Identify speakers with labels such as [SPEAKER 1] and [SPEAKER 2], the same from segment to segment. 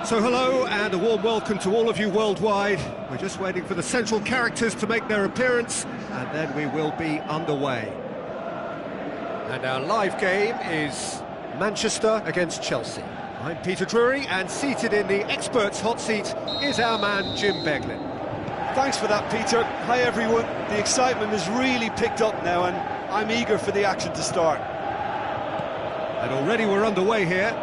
[SPEAKER 1] So hello and a warm welcome to all of you worldwide. We're just waiting for the central characters to make their appearance and then we will be underway. And our live game is Manchester against Chelsea. I'm Peter Drury and seated in the experts' hot seat is our man Jim Beglin.
[SPEAKER 2] Thanks for that, Peter. Hi everyone. The excitement has really picked up now and I'm eager for the action to start.
[SPEAKER 1] And already we're underway here.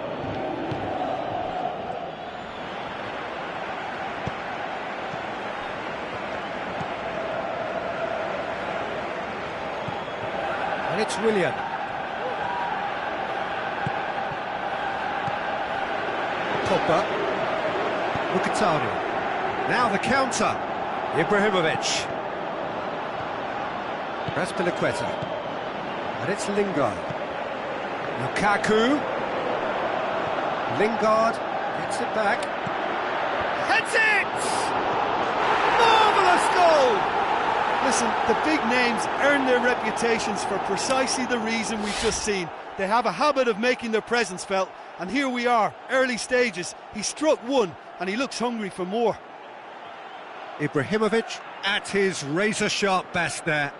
[SPEAKER 1] And it's Willian. Pogba. Mkhitaryan. Now the counter. Ibrahimovic. Raspilicueta. And it's Lingard. Lukaku. Lingard gets it back. Heads it! Marvellous goal!
[SPEAKER 2] Listen, the big names earn their reputations for precisely the reason we've just seen. They have a habit of making their presence felt, and here we are, early stages. He struck one, and he looks hungry for more.
[SPEAKER 1] Ibrahimovic at his razor-sharp best there.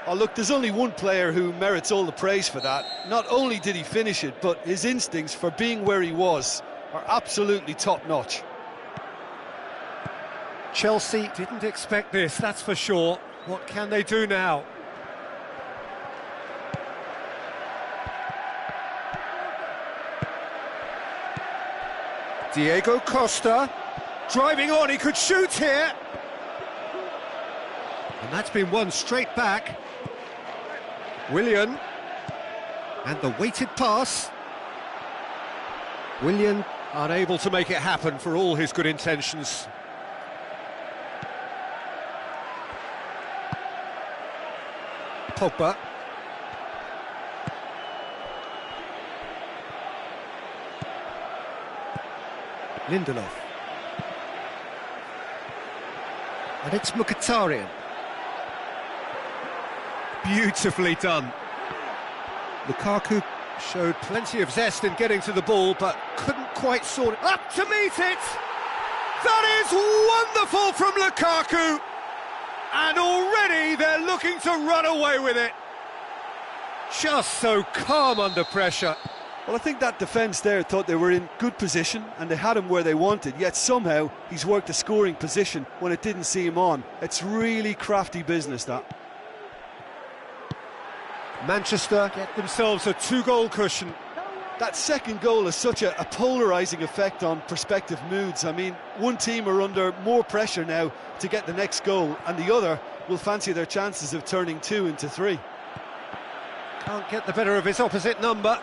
[SPEAKER 2] Oh, look, there's only one player who merits all the praise for that. Not only did he finish it, but his instincts for being where he was are absolutely top-notch.
[SPEAKER 1] Chelsea didn't expect this, that's for sure. What can they do now? Diego Costa, driving on, he could shoot here. And that's been won straight back. Willian, and the weighted pass. Willian unable to make it happen for all his good intentions. Pogba. Lindelof. And it's Mkhitaryan. Beautifully done. Lukaku showed plenty of zest in getting to the ball, but couldn't quite sort it. Up to meet it! That is wonderful from Lukaku! And already they're looking to run away with it. Just so calm under pressure.
[SPEAKER 2] Well, I think that defence there thought they were in good position and they had him where they wanted, yet somehow he's worked a scoring position when it didn't see him on. It's really crafty business, that.
[SPEAKER 1] Manchester get themselves a two-goal cushion.
[SPEAKER 2] That second goal has such a polarising effect on prospective moods. I mean, one team are under more pressure now to get the next goal, and the other will fancy their chances of turning 2 into 3.
[SPEAKER 1] Can't get the better of his opposite number.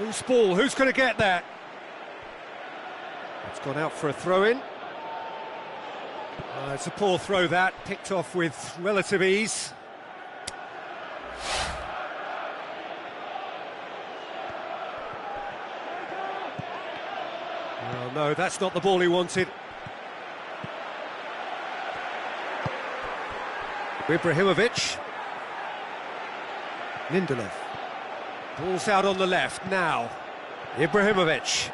[SPEAKER 1] Loose ball, who's going to get that? It's gone out for a throw-in. It's a poor throw that, picked off with relative ease. Oh, no, that's not the ball he wanted. Ibrahimovic. Lindelof. Ball's out on the left now. Ibrahimovic.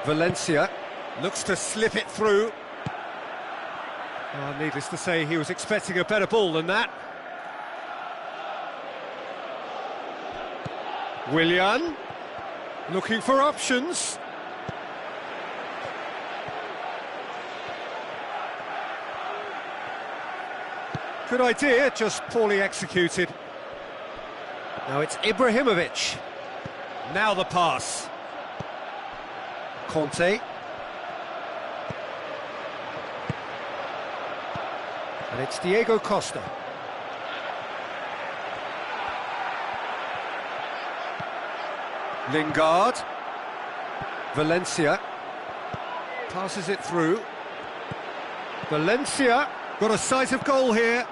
[SPEAKER 1] Valencia looks to slip it through. Oh, needless to say, he was expecting a better ball than that. Willian, looking for options. Good idea, just poorly executed. Now it's Ibrahimovic. Now the pass. Conte. And it's Diego Costa. Lingard. Valencia. Passes it through. Valencia got a sight of goal here.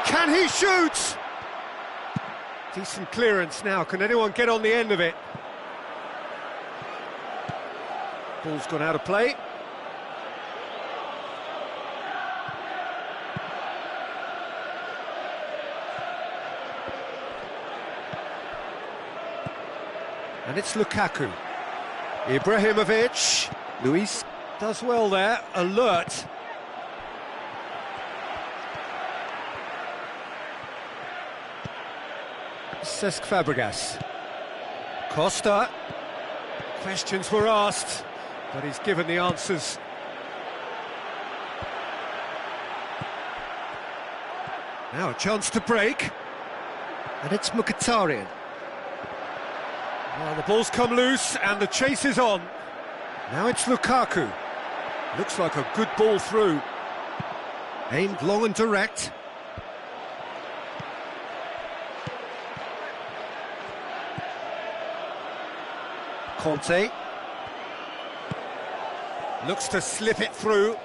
[SPEAKER 1] Can he shoot? Decent clearance now. Can anyone get on the end of it? Ball's gone out of play. And it's Lukaku. Ibrahimovic. Luis does well there, alert. Cesc Fabregas. Costa. Questions were asked, but he's given the answers. Now a chance to break. And it's Mkhitaryan. Well, the ball's come loose and the chase is on. Now it's Lukaku. Looks like a good ball through. Aimed long and direct. Conte. Looks to slip it through.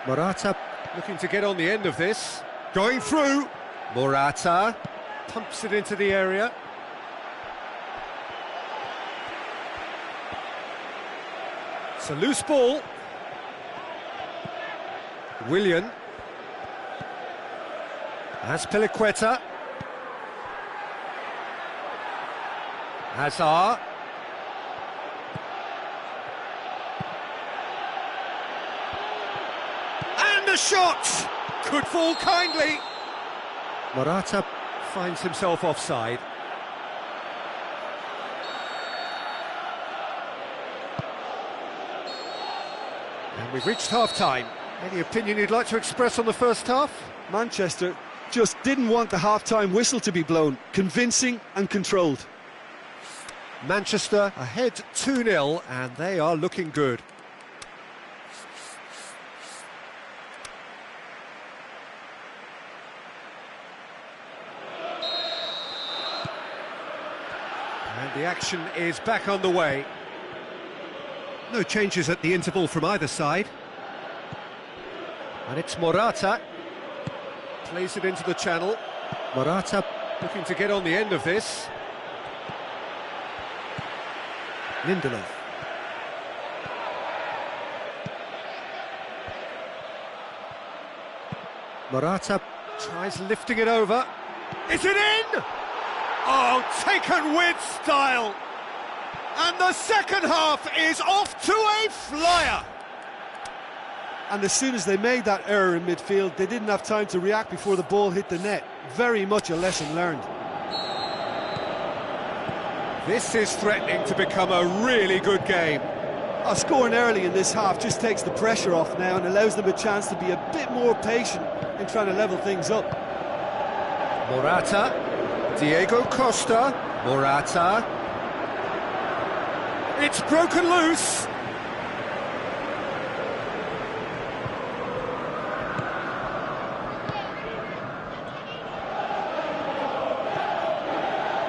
[SPEAKER 1] Morata looking to get on the end of this. Going through. Morata pumps it into the area. It's a loose ball. Willian. Azpilicueta. Hazard. And the shot! Could fall kindly. Morata finds himself offside. And we've reached half-time. Any opinion you'd like to express on the first half?
[SPEAKER 2] Manchester just didn't want the half-time whistle to be blown. Convincing and controlled.
[SPEAKER 1] Manchester ahead 2-0 and they are looking good. And the action is back on the way. No changes at the interval from either side. And it's Morata. Plays it into the channel. Morata looking to get on the end of this. Lindelof. Morata tries lifting it over. Is it in? Oh, taken with style. And the second half is off to a flyer.
[SPEAKER 2] And as soon as they made that error in midfield, they didn't have time to react before the ball hit the net. Very much a lesson learned.
[SPEAKER 1] This is threatening to become a really good game.
[SPEAKER 2] Scoring early in this half just takes the pressure off now and allows them a chance to be a bit more patient in trying to level things up.
[SPEAKER 1] Morata, Diego Costa, Morata. It's broken loose.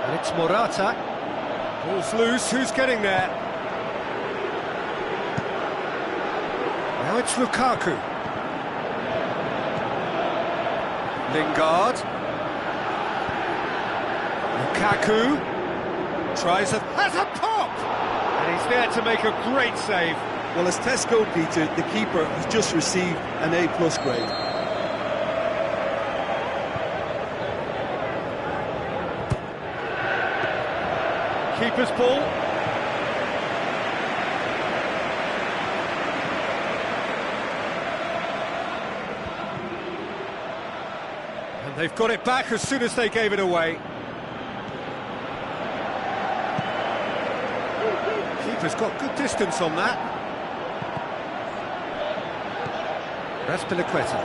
[SPEAKER 1] And it's Morata. Ball's loose, who's getting there? Now it's Lukaku. Lingard. Lukaku. Has a pop! And he's there to make a great save.
[SPEAKER 2] Well, as tests go, Peter, the keeper has just received an A+ grade.
[SPEAKER 1] Keeper's ball. And they've got it back as soon as they gave it away. Keeper's got good distance on that. Azpilicueta.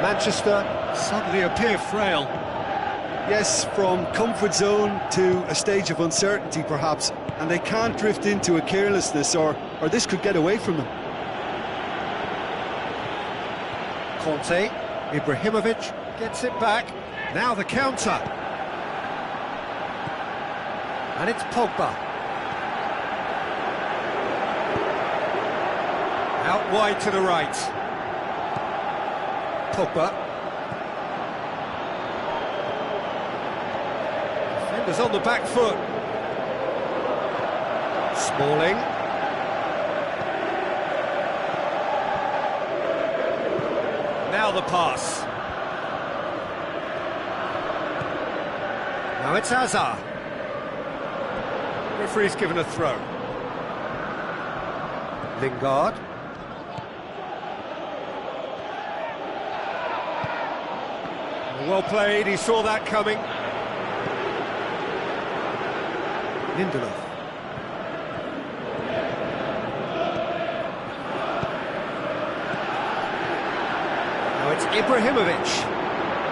[SPEAKER 1] Manchester suddenly appear frail.
[SPEAKER 2] Yes, from comfort zone to a stage of uncertainty perhaps, and they can't drift into a carelessness or this could get away from them.
[SPEAKER 1] Conte, Ibrahimovic gets it back. Now the counter. And it's Pogba. Out wide to the right. Pogba. Defenders on the back foot. Smalling. Now the pass. Now it's Hazard. Referee's given a throw. Lingard. Well played, he saw that coming. Lindelof. Now it's Ibrahimovic.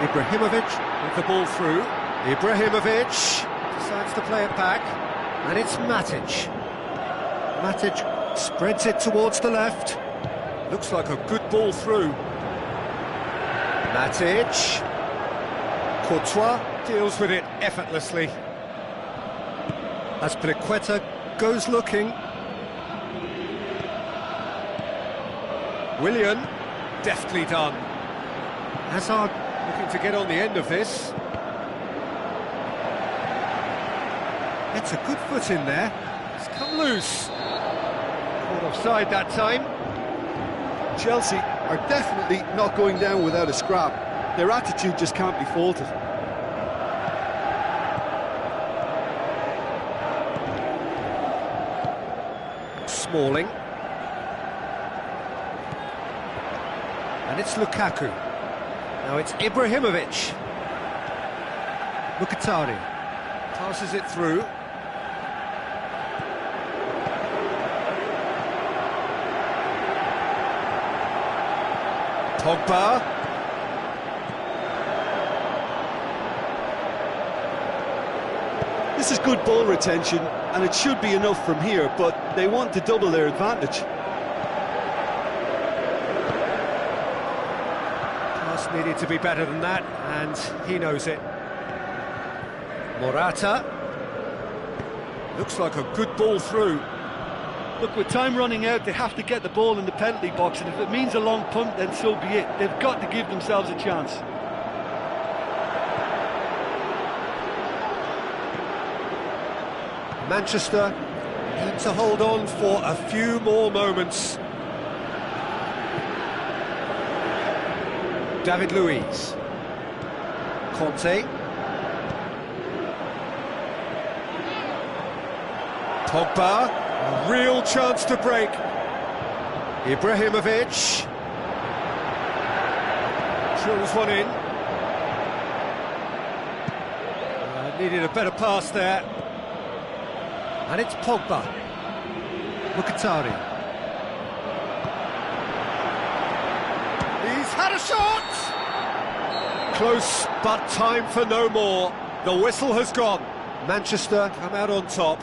[SPEAKER 1] Ibrahimovic with the ball through. Ibrahimovic decides to play it back. And it's Matic. Matic spreads it towards the left. Looks like a good ball through. Matic. Courtois deals with it effortlessly. As Azpilicueta goes looking. Willian, deftly done. Hazard looking to get on the end of this. It's a good foot in there. It's come loose. Caught offside that time.
[SPEAKER 2] Chelsea are definitely not going down without a scrap. Their attitude just can't be faulted.
[SPEAKER 1] Smalling. And it's Lukaku. Now it's Ibrahimovic. Mkhitaryan passes it through. Pogba.
[SPEAKER 2] This is good ball retention, and it should be enough from here, but they want to double their advantage.
[SPEAKER 1] Pass needed to be better than that, and he knows it. Morata. Looks like a good ball through.
[SPEAKER 2] Look, with time running out, they have to get the ball in the penalty box, and if it means a long punt, then so be it. They've got to give themselves a chance.
[SPEAKER 1] Manchester need to hold on for a few more moments. David Luiz. Conte. Pogba, a real chance to break. Ibrahimovic. Drills one in. Needed a better pass there. And it's Pogba. Mkhitaryan. He's had a shot! Close, but time for no more. The whistle has gone. Manchester come out on top.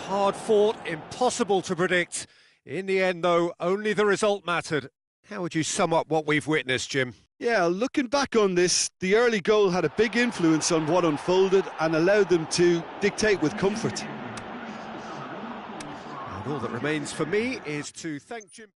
[SPEAKER 1] Hard fought, impossible to predict. In the end, though, only the result mattered. How would you sum up what we've witnessed, Jim?
[SPEAKER 2] Yeah, looking back on this, the early goal had a big influence on what unfolded and allowed them to dictate with comfort.
[SPEAKER 1] And all that remains for me is to thank Jim.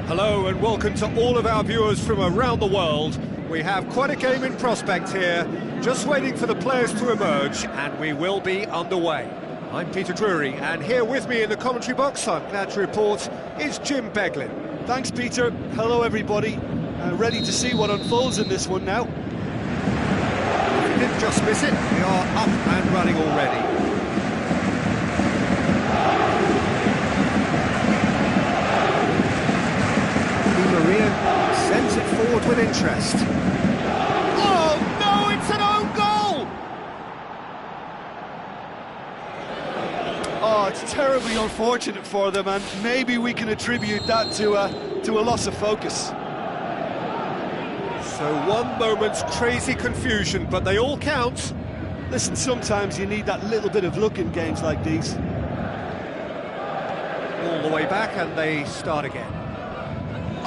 [SPEAKER 1] Hello and welcome to all of our viewers from around the world. We have quite a game in prospect here, just waiting for the players to emerge, and we will be underway. I'm Peter Drury, and here with me in the commentary box, I'm glad to report, is Jim Beglin.
[SPEAKER 2] Thanks, Peter. Hello, everybody. Ready to see what unfolds in this one now.
[SPEAKER 1] If we didn't just miss it, we are up and running already. Maria sends it forward with interest. Oh no, it's an own goal!
[SPEAKER 2] Oh, it's terribly unfortunate for them, and maybe we can attribute that to a loss of focus.
[SPEAKER 1] So one moment's crazy confusion, but they all count.
[SPEAKER 2] Listen, sometimes you need that little bit of luck in games like these.
[SPEAKER 1] All the way back, and they start again.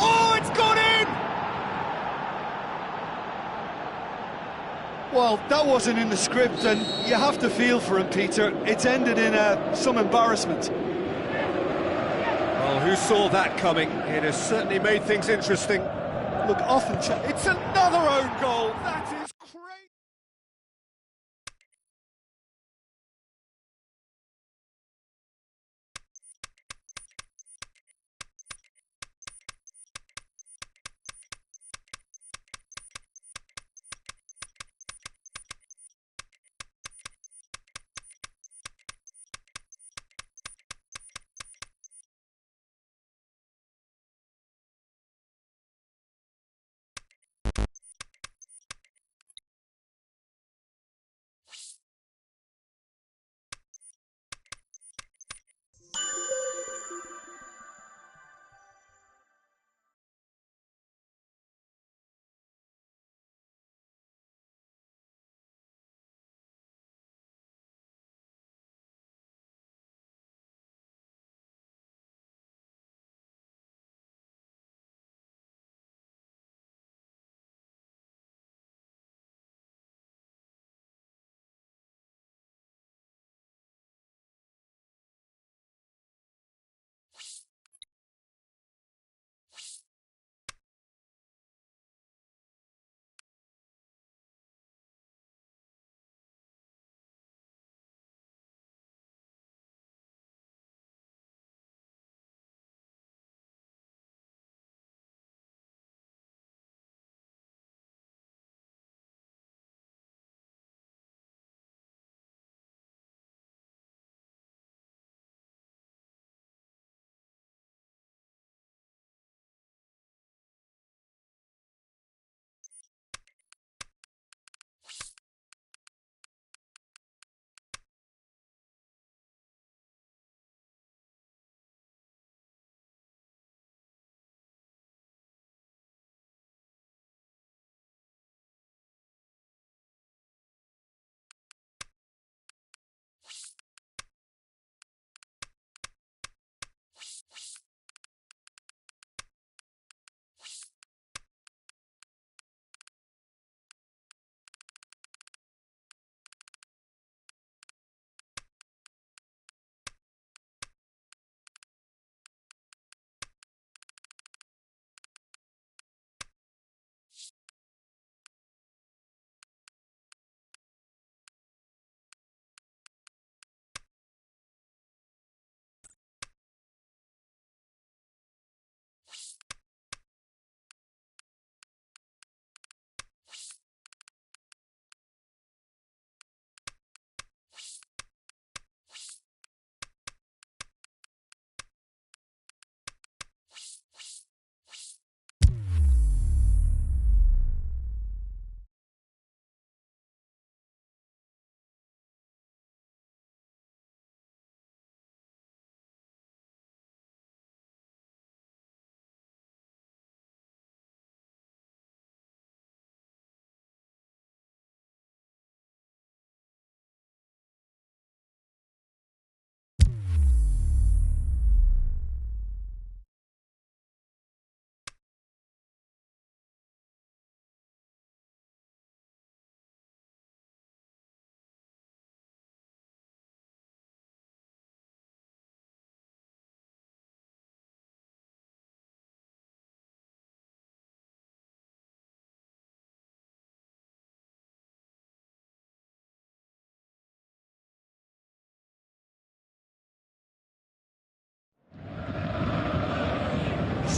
[SPEAKER 1] Oh, it's gone in!
[SPEAKER 2] Well, that wasn't in the script, and you have to feel for him, Peter. It's ended in some embarrassment.
[SPEAKER 1] Well, who saw that coming? It has certainly made things interesting.
[SPEAKER 2] Look, often...
[SPEAKER 1] It's another own goal! That is crazy!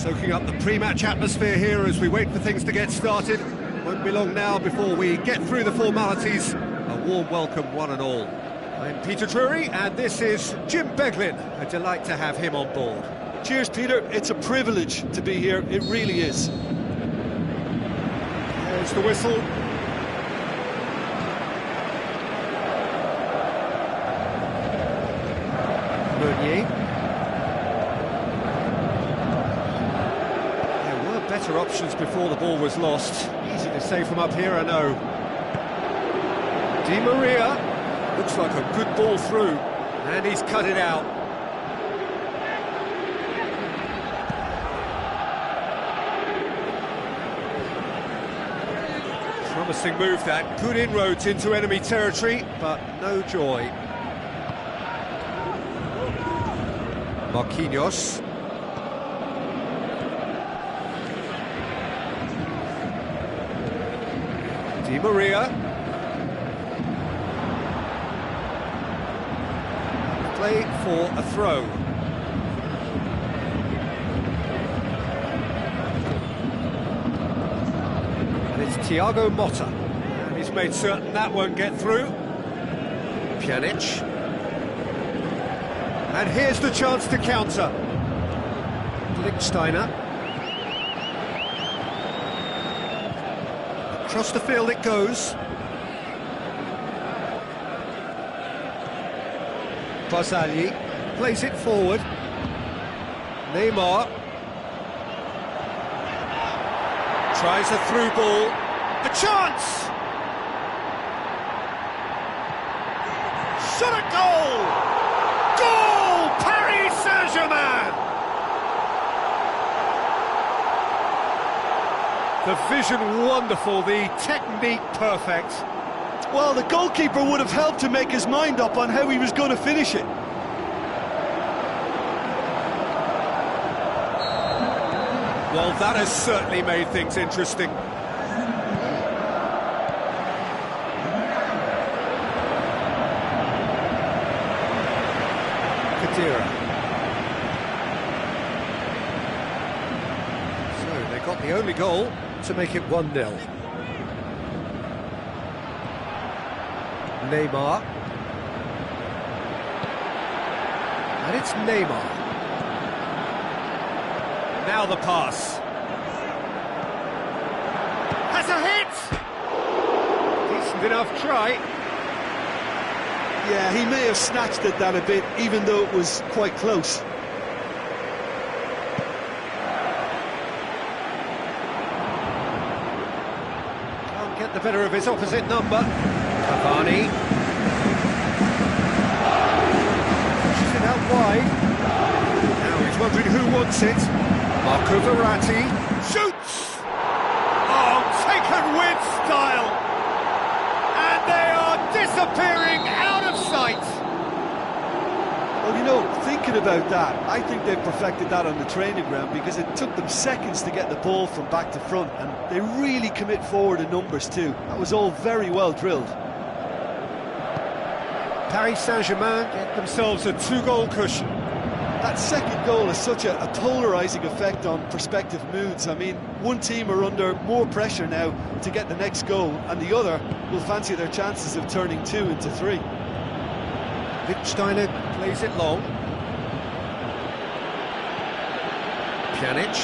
[SPEAKER 1] Soaking up the pre-match atmosphere here as we wait for things to get started. Won't be long now before we get through the formalities. A warm welcome, one and all. I'm Peter Drury, and this is Jim Beglin. A delight to have him on board.
[SPEAKER 2] Cheers, Peter. It's a privilege to be here. It really is.
[SPEAKER 1] There's the whistle. Meunier. There were better options before the ball was lost. Easy to say from up here, I know. Di Maria. Looks like a good ball through, and he's cut it out. Promising move that, good inroads into enemy territory, but no joy. Marquinhos. Di Maria. Play for a throw. And it's Thiago Motta. And he's made certain that won't get through. Pjanic. And here's the chance to counter. Lichtsteiner. Across the field it goes. Barzagli plays it forward. Neymar tries a through ball. A chance! Shot at goal! Goal! Paris Saint-Germain! The vision wonderful, the technique perfect.
[SPEAKER 2] Well, the goalkeeper would have helped to make his mind up on how he was going to finish it.
[SPEAKER 1] Well, that has certainly made things interesting. Kadira. So, they got the only goal to make it 1-0. Neymar. And it's Neymar. Now the pass. Has a hit! Decent enough try.
[SPEAKER 2] Yeah, he may have snatched at that a bit, even though it was quite close.
[SPEAKER 1] Can't get the better of his opposite number. Cavani. Pushes it out wide. Now he's wondering who wants it. Marco Verratti. Shoots! Oh, taken with style! And they are disappearing out of sight!
[SPEAKER 2] Well, you know, thinking about that, I think they've perfected that on the training ground because it took them seconds to get the ball from back to front, and they really commit forward in numbers too. That was all very well drilled.
[SPEAKER 1] Paris Saint-Germain get themselves a 2-goal cushion.
[SPEAKER 2] That second goal has such a polarising effect on prospective moods. I mean, one team are under more pressure now to get the next goal, and the other will fancy their chances of turning 2 into 3.
[SPEAKER 1] Lichtsteiner plays it long. Pjanic.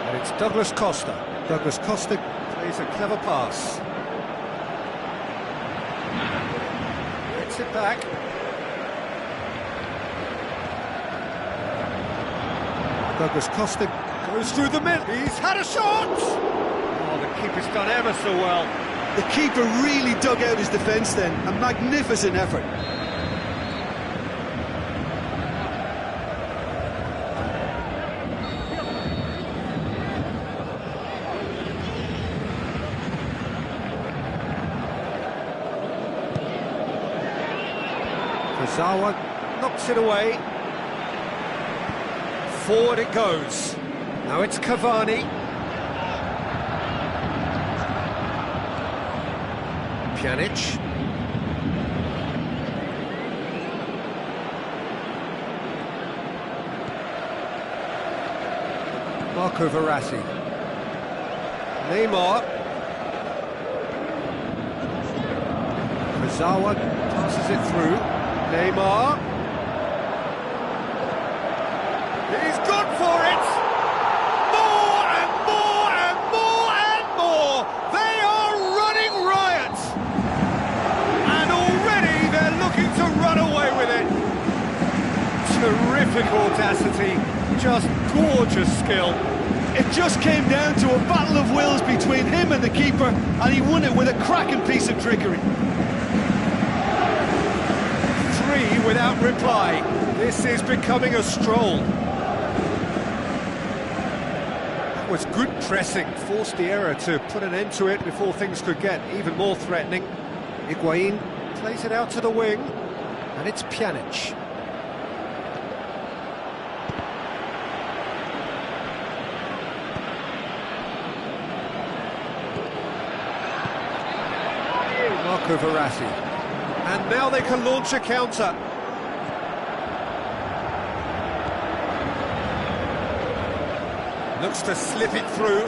[SPEAKER 1] And it's Douglas Costa. Douglas Costa plays a clever pass. Gets it back. Douglas Costa goes through the middle. He's had a shot! Oh, the keeper's done ever so well.
[SPEAKER 2] The keeper really dug out his defence then. A magnificent effort.
[SPEAKER 1] Zawa knocks it away. Forward it goes. Now it's Cavani. Pjanic. Marco Verratti. Neymar. Kurzawa passes it through. Neymar. He's gone for it! More and more and more and more! They are running riot! And already they're looking to run away with it. Terrific audacity, just gorgeous skill.
[SPEAKER 2] It just came down to a battle of wills between him and the keeper, and he won it with a cracking piece of trickery.
[SPEAKER 1] 3 without reply. This is becoming a stroll. That was good pressing, forced the error to put an end to it before things could get even more threatening. Higuain plays it out to the wing, and it's Pjanic. Marco Verratti, and now they can launch a counter. Looks to slip it through.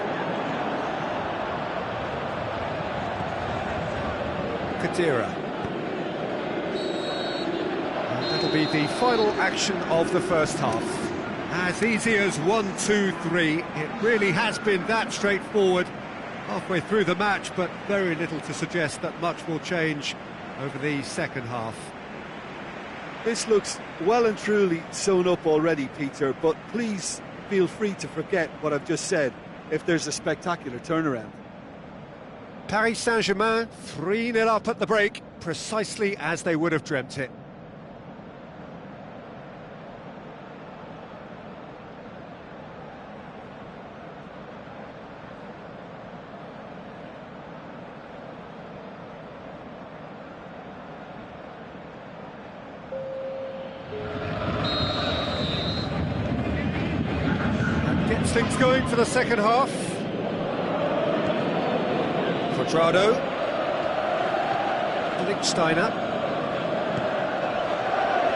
[SPEAKER 1] Kadira. And that'll be the final action of the first half. As easy as 1, 2, 3. It really has been that straightforward. Halfway through the match, but very little to suggest that much will change over the second half.
[SPEAKER 2] This looks well and truly sewn up already, Peter, but please feel free to forget what I've just said if there's a spectacular turnaround.
[SPEAKER 1] Paris Saint-Germain 3-0 up at the break, precisely as they would have dreamt it. Gets things going for the second half. Quadrado. Lichtsteiner.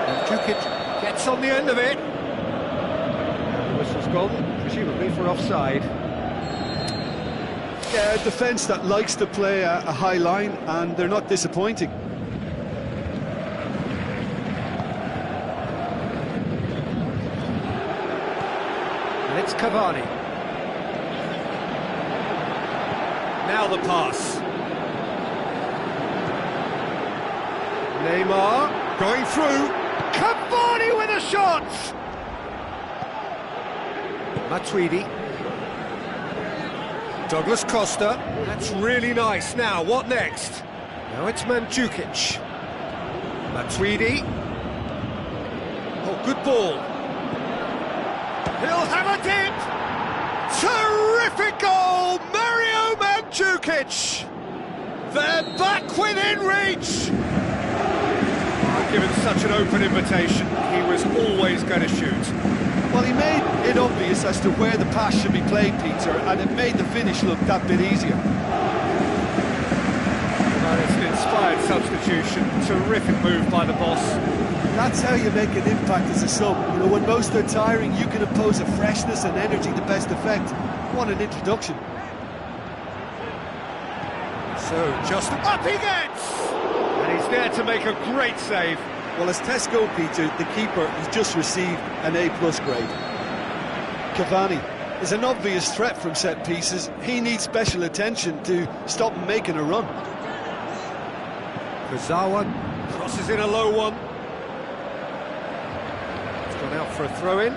[SPEAKER 1] And Djukic gets on the end of it. And the whistle's gone, presumably for offside.
[SPEAKER 2] Yeah, a defence that likes to play a high line, and they're not disappointing.
[SPEAKER 1] It's Cavani. Now the pass. Neymar going through. Cavani with a shot! Matuidi. Douglas Costa. That's really nice. Now, what next? Now it's Mandzukic. Matuidi. Oh, good ball. He'll have a dip! Terrific goal! Mario Mandzukic! They're back within reach! Given such an open invitation, he was always going to shoot.
[SPEAKER 2] Well, he made it obvious as to where the pass should be played, Peter, and it made the finish look that bit easier.
[SPEAKER 1] Well, it's an inspired substitution. Terrific move by the boss.
[SPEAKER 2] That's how you make an impact as a sub. You know, when most are tiring, you can impose a freshness and energy to best effect. What an introduction.
[SPEAKER 1] So, just up he gets! And he's there to make a great save.
[SPEAKER 2] Well, as tests go, Peter, the keeper has just received an A+ grade. Cavani is an obvious threat from set pieces. He needs special attention to stop him making a run.
[SPEAKER 1] Kurzawa crosses in a low one. Gone out for a throw-in.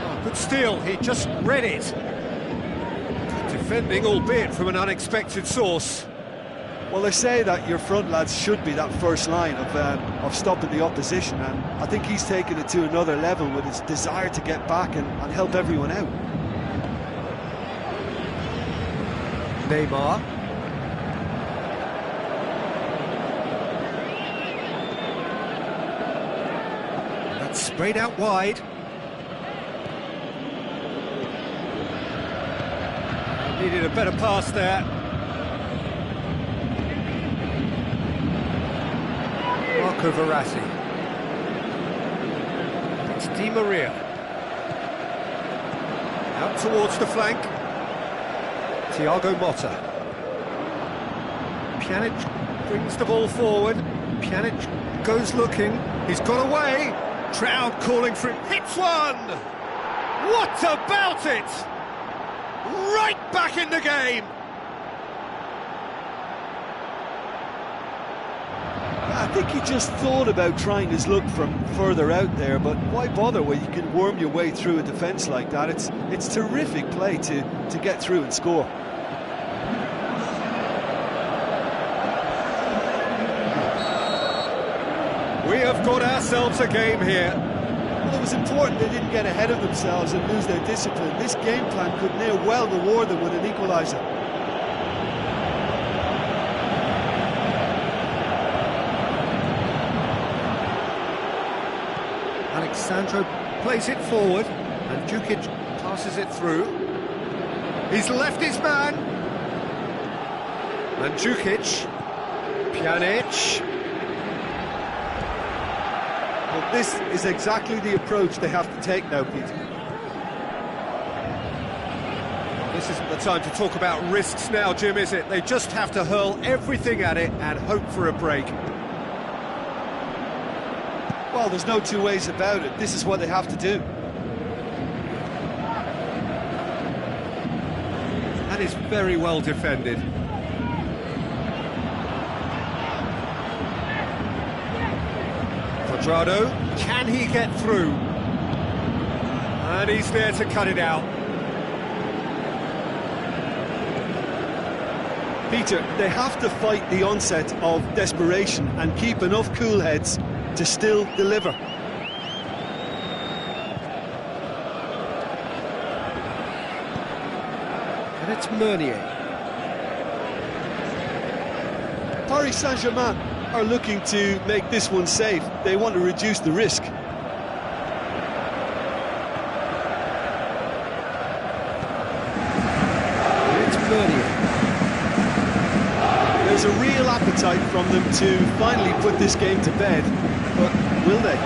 [SPEAKER 1] Oh, good steal, he just read it. Good defending, albeit from an unexpected source.
[SPEAKER 2] Well, they say that your front lads should be that first line of stopping the opposition, and I think he's taken it to another level with his desire to get back and help everyone out.
[SPEAKER 1] Neymar. Sprayed out wide. Needed a better pass there. Marco Verratti. It's Di Maria. Out towards the flank. Thiago Motta. Pjanic brings the ball forward. Pjanic goes looking. He's got away. Trout calling for him. Hits one! What about it? Right back in the game.
[SPEAKER 2] I think he just thought about trying his luck from further out there, but why bother when you can worm your way through a defence like that? It's terrific play to get through and score.
[SPEAKER 1] We have got ourselves a game here.
[SPEAKER 2] Well, it was important they didn't get ahead of themselves and lose their discipline. This game plan could near well reward them with an equaliser.
[SPEAKER 1] Alexandro plays it forward, and Djukic passes it through. He's left his man. And Djukic, Pjanic.
[SPEAKER 2] Well, this is exactly the approach they have to take now, Peter.
[SPEAKER 1] This isn't the time to talk about risks now, Jim, is it? They just have to hurl everything at it and hope for a break.
[SPEAKER 2] Well, there's no two ways about it. This is what they have to do.
[SPEAKER 1] That is very well defended. Quadrado, can he get through? And he's there to cut it out.
[SPEAKER 2] Peter, they have to fight the onset of desperation and keep enough cool heads to still deliver.
[SPEAKER 1] And it's Meunier.
[SPEAKER 2] Paris Saint-Germain are looking to make this one safe. They want to reduce the risk.
[SPEAKER 1] It's Meunier.
[SPEAKER 2] There's a real appetite from them to finally put this game to bed, but will they?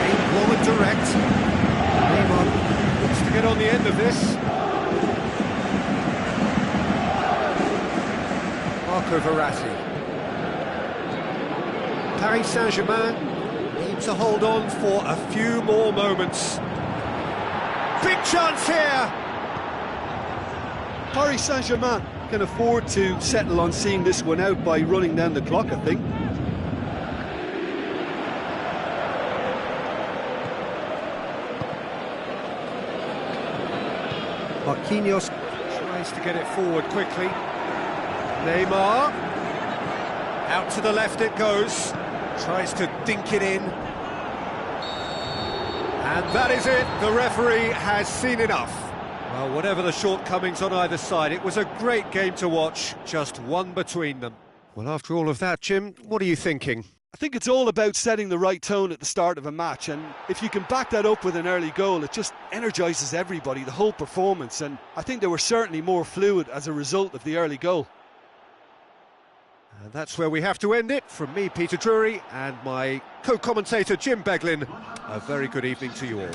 [SPEAKER 1] Aim low and direct. Neymar looks to get on the end of this. Marco Verratti. Paris Saint-Germain need to hold on for a few more moments. Big chance here!
[SPEAKER 2] Paris Saint-Germain can afford to settle on seeing this one out by running down the clock, I think.
[SPEAKER 1] Marquinhos tries to get it forward quickly. Neymar. Out to the left it goes. Tries to dink it in. And that is it. The referee has seen enough. Well, whatever the shortcomings on either side, it was a great game to watch, just one between them. Well, after all of that, Jim, what are you thinking?
[SPEAKER 2] I think it's all about setting the right tone at the start of a match, and if you can back that up with an early goal, it just energises everybody, the whole performance, and I think they were certainly more fluid as a result of the early goal.
[SPEAKER 1] And that's where we have to end it. From me, Peter Drury, and my co-commentator, Jim Beglin, a very good evening to you all.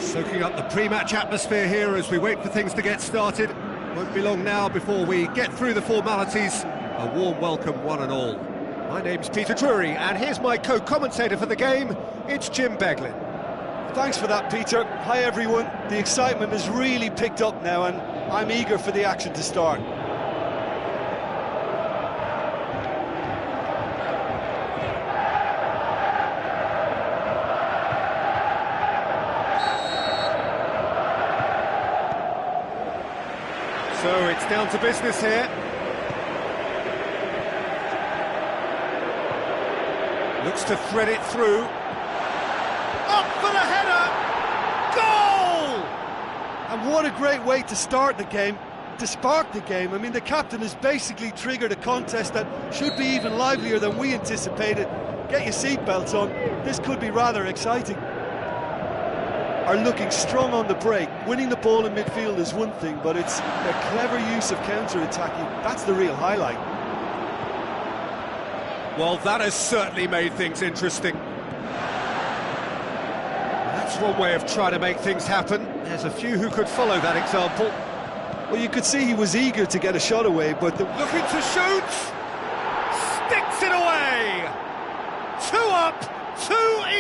[SPEAKER 1] Soaking up the pre-match atmosphere here as we wait for things to get started. Won't be long now before we get through the formalities. A warm welcome, one and all. My name's Peter Drury, and here's my co-commentator for the game. It's Jim Beglin.
[SPEAKER 2] Thanks for that, Peter. Hi, everyone. The excitement has really picked up now, and I'm eager for the action to start.
[SPEAKER 1] So it's down to business here. Looks to thread it through. Up for the header! Goal!
[SPEAKER 2] And what a great way to start the game, to spark the game. I mean, the captain has basically triggered a contest that should be even livelier than we anticipated. Get your seatbelts on, this could be rather exciting. Are looking strong on the break. Winning the ball in midfield is one thing, but it's their clever use of counter-attacking. That's the real highlight.
[SPEAKER 1] Well, that has certainly made things interesting. That's one way of trying to make things happen. There's a few who could follow that example.
[SPEAKER 2] Well, you could see he was eager to get a shot away, but
[SPEAKER 1] looking to shoot! Sticks it away! 2 up, 2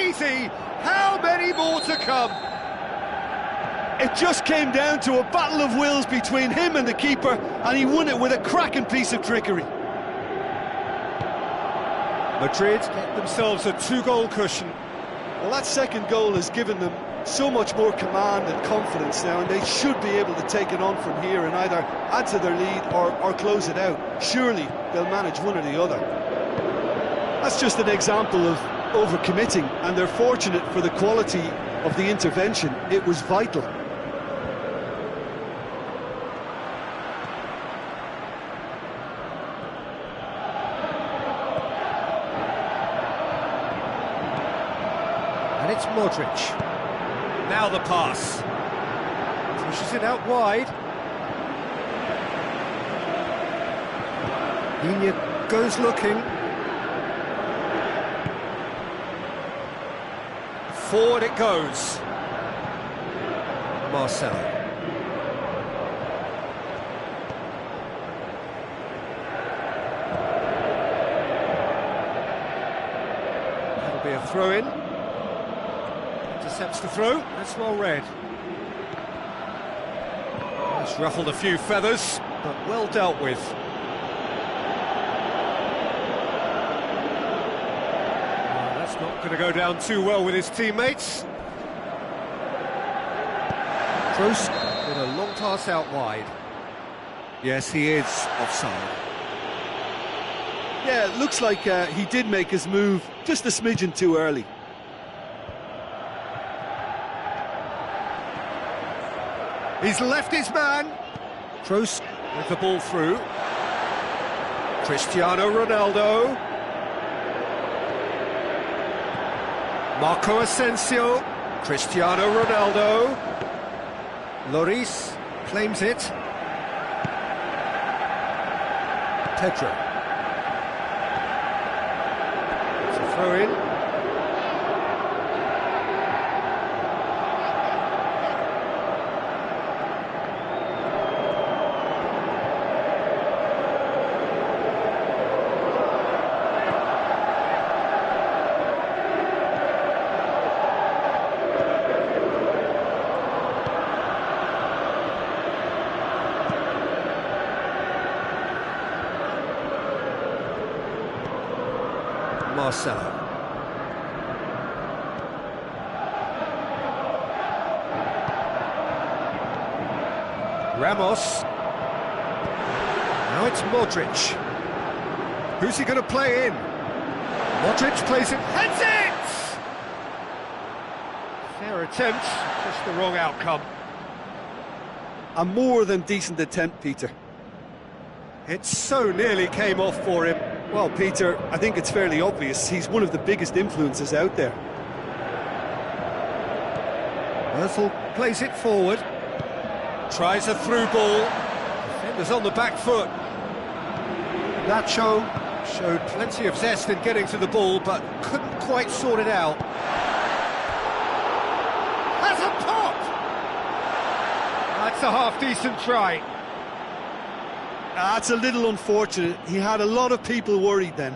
[SPEAKER 1] easy! How many more to come?
[SPEAKER 2] It just came down to a battle of wills between him and the keeper, and he won it with a cracking piece of trickery.
[SPEAKER 1] Madrid get themselves a 2-goal cushion.
[SPEAKER 2] Well, that second goal has given them so much more command and confidence now, and they should be able to take it on from here and either add to their lead or close it out. Surely they'll manage one or the other. That's just an example of overcommitting, and they're fortunate for the quality of the intervention. It was vital.
[SPEAKER 1] And it's Modric. Now the pass. Pushes it out wide. Ina goes looking. Forward it goes. Marcelo. That'll be a throw-in. Intercepts the throw. That's well read. It's ruffled a few feathers, but well dealt with. Not going to go down too well with his teammates. Kroos with a long pass out wide. Yes, he is offside.
[SPEAKER 2] Yeah, it looks like he did make his move just a smidgen too early.
[SPEAKER 1] He's left his man. Kroos with the ball through. Cristiano Ronaldo. Marco Asensio, Cristiano Ronaldo, Lloris claims it, Pedro, it's a throw-in. Marcelo. Ramos. Now it's Modric. Who's he going to play in? Modric plays it, heads it! Fair attempt, just the wrong outcome.
[SPEAKER 2] A more than decent attempt, Peter.
[SPEAKER 1] It so nearly came off for him.
[SPEAKER 2] Well, Peter, I think it's fairly obvious he's one of the biggest influences out there.
[SPEAKER 1] Özil plays it forward. Tries a through ball. Defenders on the back foot. Nacho showed plenty of zest in getting to the ball, but couldn't quite sort it out. Has a pop! That's a half-decent try.
[SPEAKER 2] That's a little unfortunate. He had a lot of people worried then.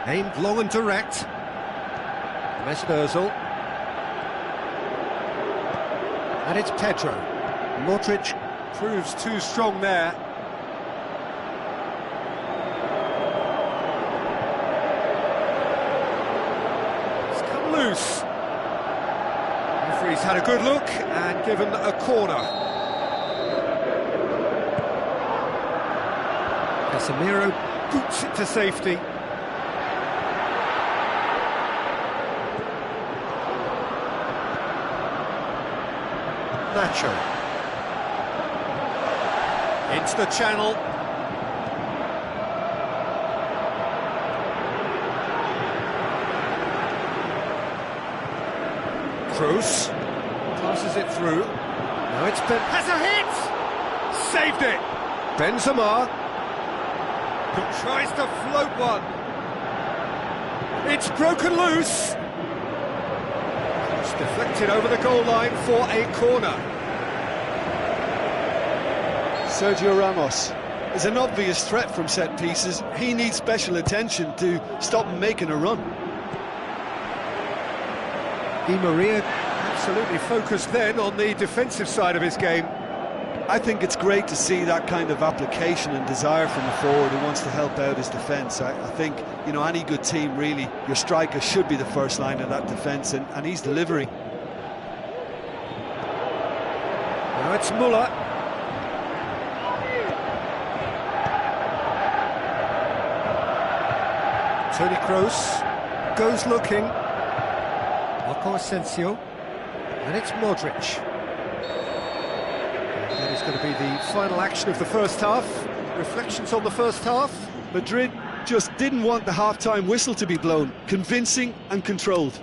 [SPEAKER 1] Aimed long and direct. Mesut Ozil. And it's Pedro. Modric proves too strong there. It's come loose. Referee's had a good look and given a corner. Casemiro boots it to safety. Nacho. Into the channel. Kroos passes it through. Now it's has a hit! Saved it! Benzema tries to float one. It's broken loose. It's deflected over the goal line for a corner.
[SPEAKER 2] Sergio Ramos is an obvious threat from set pieces. He needs special attention to stop him making a run.
[SPEAKER 1] Di Maria absolutely focused then on the defensive side of his game.
[SPEAKER 2] I think it's great to see that kind of application and desire from a forward who wants to help out his defence. I think, you know, any good team really, your striker should be the first line of that defence, and he's delivering.
[SPEAKER 1] Now it's Muller. Toni Kroos goes looking. Marco Asensio. And it's Modric. That is going to be the final action of the first half. Reflections on the first half?
[SPEAKER 2] Madrid just didn't want the half-time whistle to be blown. Convincing and controlled.